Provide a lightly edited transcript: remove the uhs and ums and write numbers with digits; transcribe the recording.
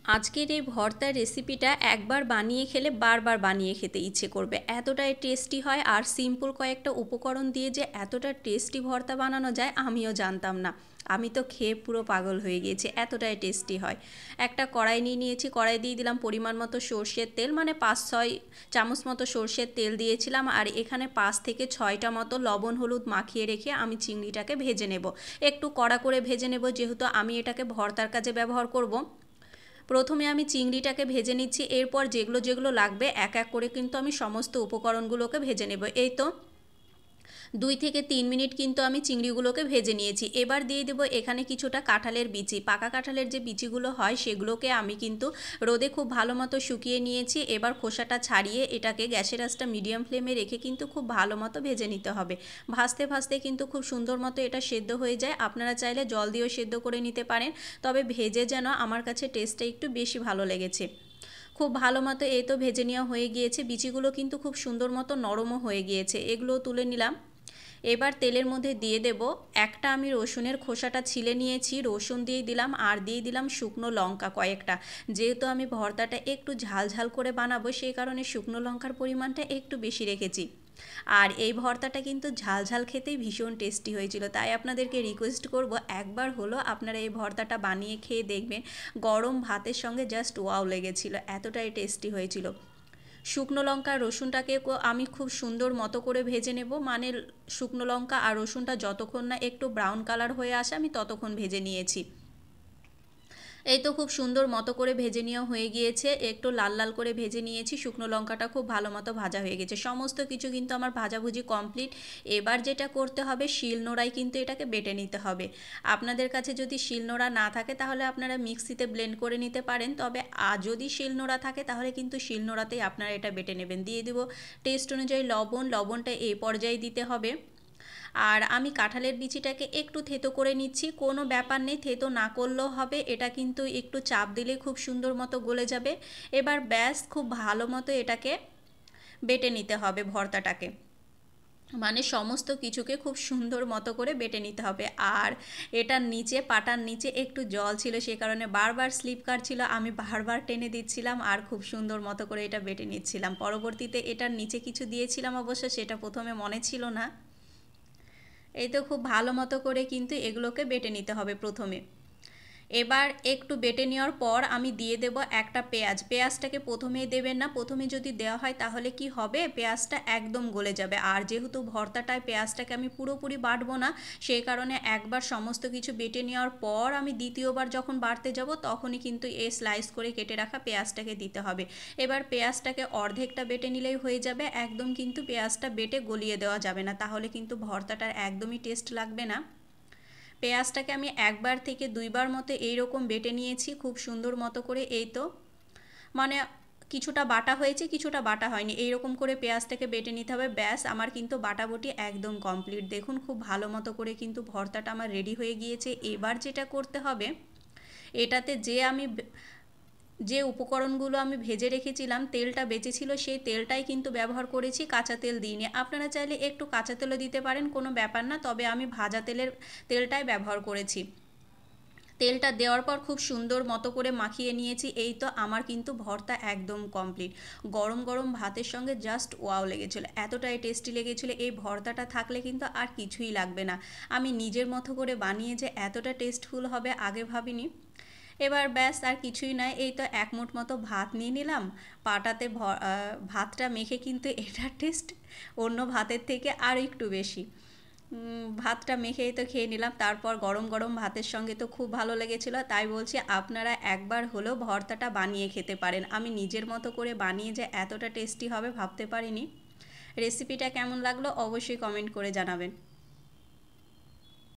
আজকের এই ভর্তার রেসিপিটা একবার বানিয়ে খেলে বারবার বানিয়ে খেতে ইচ্ছে করবে, এতটাই টেস্টি হয়। আর সিম্পল কয়েকটা উপকরণ দিয়ে যে এতটা টেস্টি ভর্তা বানানো যায় আমিও জানতাম না। আমি তো খেয়ে পুরো পাগল হয়ে গিয়েছি, এতটাই টেস্টি হয়। একটা কড়াই নিয়ে নিয়েছি, কড়াই দিয়ে দিলাম পরিমাণ মতো সর্ষের তেল, মানে 5-6 চামচ মতো সর্ষের তেল দিয়েছিলাম। আর এখানে 5 থেকে 6টা মতো লবণ হলুদ মাখিয়ে রেখে আমি চিংড়িটাকে ভেজে নেব। একটু কড়া করে ভেজে নেব, যেহেতু আমি এটাকে ভর্তার কাজে ব্যবহার করব। প্রথমে আমি চিংড়িটাকে ভেজে নিচ্ছি, এরপর যেগুলো যেগুলো লাগবে এক এক করে কিন্তু আমি সমস্ত উপকরণগুলোকে ভেজে নেব। এই তো 2 থেকে 3 মিনিট কিন্তু আমি চিংড়িগুলোকে ভেজে নিয়েছি। এবার দিয়ে দেব এখানে কিছুটা কাঁঠালের বিচি। পাকা কাঁঠালের যে বিচিগুলো হয় সেগুলোকে আমি কিন্তু রোদে খুব ভালো মতো শুকিয়ে নিয়েছি। এবার খোসাটা ছাড়িয়ে এটাকে গ্যাসের আঁচটা মিডিয়াম ফ্লেমে রেখে কিন্তু খুব ভালো মতো ভেজে নিতে হবে। ভাজতে ভাজতে কিন্তু খুব সুন্দর মতো এটা সেদ্ধ হয়ে যায়। আপনারা চাইলে জল দিয়েও সেদ্ধ করে নিতে পারেন, তবে ভেজে যেন আমার কাছে টেস্টটা একটু বেশি ভালো লেগেছে। খুব ভালো মতো এই তো ভেজে নেওয়া হয়ে গিয়েছে, বিচিগুলো কিন্তু খুব সুন্দর মতো নরমও হয়ে গিয়েছে। এগুলো তুলে নিলাম। এবার তেলের মধ্যে দিয়ে দেব একটা আমি রসুনের খোসাটা ছিলে নিয়েছি, রসুন দিয়ে দিলাম। আর দিয়ে দিলাম শুকনো লঙ্কা কয়েকটা। যেহেতু আমি ভর্তাটা একটু ঝাল ঝাল করে বানাবো, সেই কারণে শুকনো লঙ্কার পরিমাণটা একটু বেশি রেখেছি। আর এই ভর্তাটা কিন্তু ঝাল ঝাল খেতেই ভীষণ টেস্টি হয়েছিল, তাই আপনাদেরকে রিকোয়েস্ট করব একবার হলো আপনারা এই ভর্তাটা বানিয়ে খেয়ে দেখবেন। গরম ভাতের সঙ্গে জাস্ট ওয়াও লেগেছিল, এতটাই টেস্টি হয়েছিল। শুকনো লঙ্কা রসুনটাকে আমি খুব সুন্দর মতো করে ভেজে নেব, মানে শুকনো লঙ্কা আর রসুনটা যতক্ষণ না একটু ব্রাউন কালার হয়ে আসে আমি ততক্ষণ ভেজে নিয়েছি। এই তো খুব সুন্দর মতো করে ভেজে নেওয়া হয়ে গিয়েছে, একটু লাল লাল করে ভেজে নিয়েছি। শুকনো লঙ্কাটা খুব ভালো মতো ভাজা হয়ে গেছে, সমস্ত কিছু কিন্তু আমার ভাজাভুজি কমপ্লিট। এবার যেটা করতে হবে, শিলনোড়ায় কিন্তু এটাকে বেটে নিতে হবে। আপনাদের কাছে যদি শিলনোড়া না থাকে তাহলে আপনারা মিক্সিতে ব্লেন্ড করে নিতে পারেন, তবে যদি শিলনোড়া থাকে তাহলে কিন্তু শিলনোড়াতেই আপনারা এটা বেটে নেবেন। দিয়ে দেবো টেস্ট অনুযায়ী লবণ, লবণটা এই পর্যায়ে দিতে হবে। আর আমি কাঁঠালের বিচিটাকে একটু থেতো করে নিচ্ছি, কোনো ব্যাপার নেই, থেতো না করলেও হবে, এটা কিন্তু একটু চাপ দিলে খুব সুন্দর মতো গলে যাবে। এবার ব্যাস খুব ভালো মতো এটাকে বেটে নিতে হবে ভর্তাটাকে, মানে সমস্ত কিছুকে খুব সুন্দর মতো করে বেটে নিতে হবে। আর এটার নিচে পাটার নিচে একটু জল ছিল, সে কারণে বারবার স্লিপ কাটছিল, আমি বারবার টেনে দিচ্ছিলাম আর খুব সুন্দর মতো করে এটা বেটে নিচ্ছিলাম। পরবর্তীতে এটার নিচে কিছু দিয়েছিলাম অবশ্য, সেটা প্রথমে মনে ছিল না। এই তো খুব ভালো মতো করে কিন্তু এগুলোকে বেটে নিতে হবে প্রথমে। এবার একটু বেটে নেওয়ার পর আমি দিয়ে দেব একটা পেঁয়াজ। পেঁয়াজটাকে প্রথমেই দেবেন না, প্রথমে যদি দেওয়া হয় তাহলে কি হবে, পেঁয়াজটা একদম গলে যাবে। আর যেহেতু ভর্তাটায় পেঁয়াজটাকে আমি পুরোপুরি বাটবো না, সেই কারণে একবার সমস্ত কিছু বেটে নেওয়ার পর আমি দ্বিতীয়বার যখন বাটতে যাব তখনই কিন্তু এই স্লাইস করে কেটে রাখা পেঁয়াজটাকে দিতে হবে। এবার পেঁয়াজটাকে অর্ধেকটা বেটে নিলেই হয়ে যাবে, একদম কিন্তু পেঁয়াজটা বেটে গলিয়ে দেওয়া যাবে না, তাহলে কিন্তু ভর্তাটার একদমই টেস্ট লাগবে না। পেঁয়াজটাকে আমি একবার থেকে দুইবার মতো এইরকম বেটে নিয়েছি খুব সুন্দর মতো করে। এই তো মানে কিছুটা বাটা হয়েছে কিছুটা বাটা হয়নি, এইরকম করে পেঁয়াজটাকে বেটে নিতে হবে। ব্যাস আমার কিন্তু বাটাবটি একদম কমপ্লিট। দেখুন খুব ভালো মতো করে কিন্তু ভর্তাটা আমার রেডি হয়ে গিয়েছে। এবার যেটা করতে হবে, এটাতে যে উপকরণগুলো আমি ভেজে রেখেছিলাম, তেলটা বেঁচেছিল সেই তেলটাই কিন্তু ব্যবহার করেছি, কাঁচা তেল দিইনি। আপনারা চাইলে একটু কাঁচা তেলও দিতে পারেন, কোনো ব্যাপার না, তবে আমি ভাজা তেলটাই ব্যবহার করেছি। তেলটা দেওয়ার পর খুব সুন্দর মতো করে মাখিয়ে নিয়েছি। এই তো আমার কিন্তু ভর্তা একদম কমপ্লিট। গরম গরম ভাতের সঙ্গে জাস্ট ওয়াও লেগেছিলো, এতটাই টেস্টি লেগেছিলো। এই ভর্তাটা থাকলে কিন্তু আর কিছুই লাগবে না। আমি নিজের মতো করে বানিয়ে যে এতটা টেস্টফুল হবে আগে ভাবিনি। এবার ব্যাস আর কিছুই নয়, এই তো এক মুঠ মতো ভাত নিয়ে নিলাম, পাটাতে ভাতটা মেখে কিন্তু এটার টেস্ট অন্য ভাতের থেকে আর একটু বেশি। ভাতটা মেখেই তো খেয়ে নিলাম, তারপর গরম গরম ভাতের সঙ্গে তো খুব ভালো লেগেছিলো। তাই বলছি আপনারা একবার হলেও ভর্তাটা বানিয়ে খেতে পারেন। আমি নিজের মতো করে বানিয়ে যে এতটা টেস্টি হবে ভাবতে পারিনি। রেসিপিটা কেমন লাগলো অবশ্যই কমেন্ট করে জানাবেন।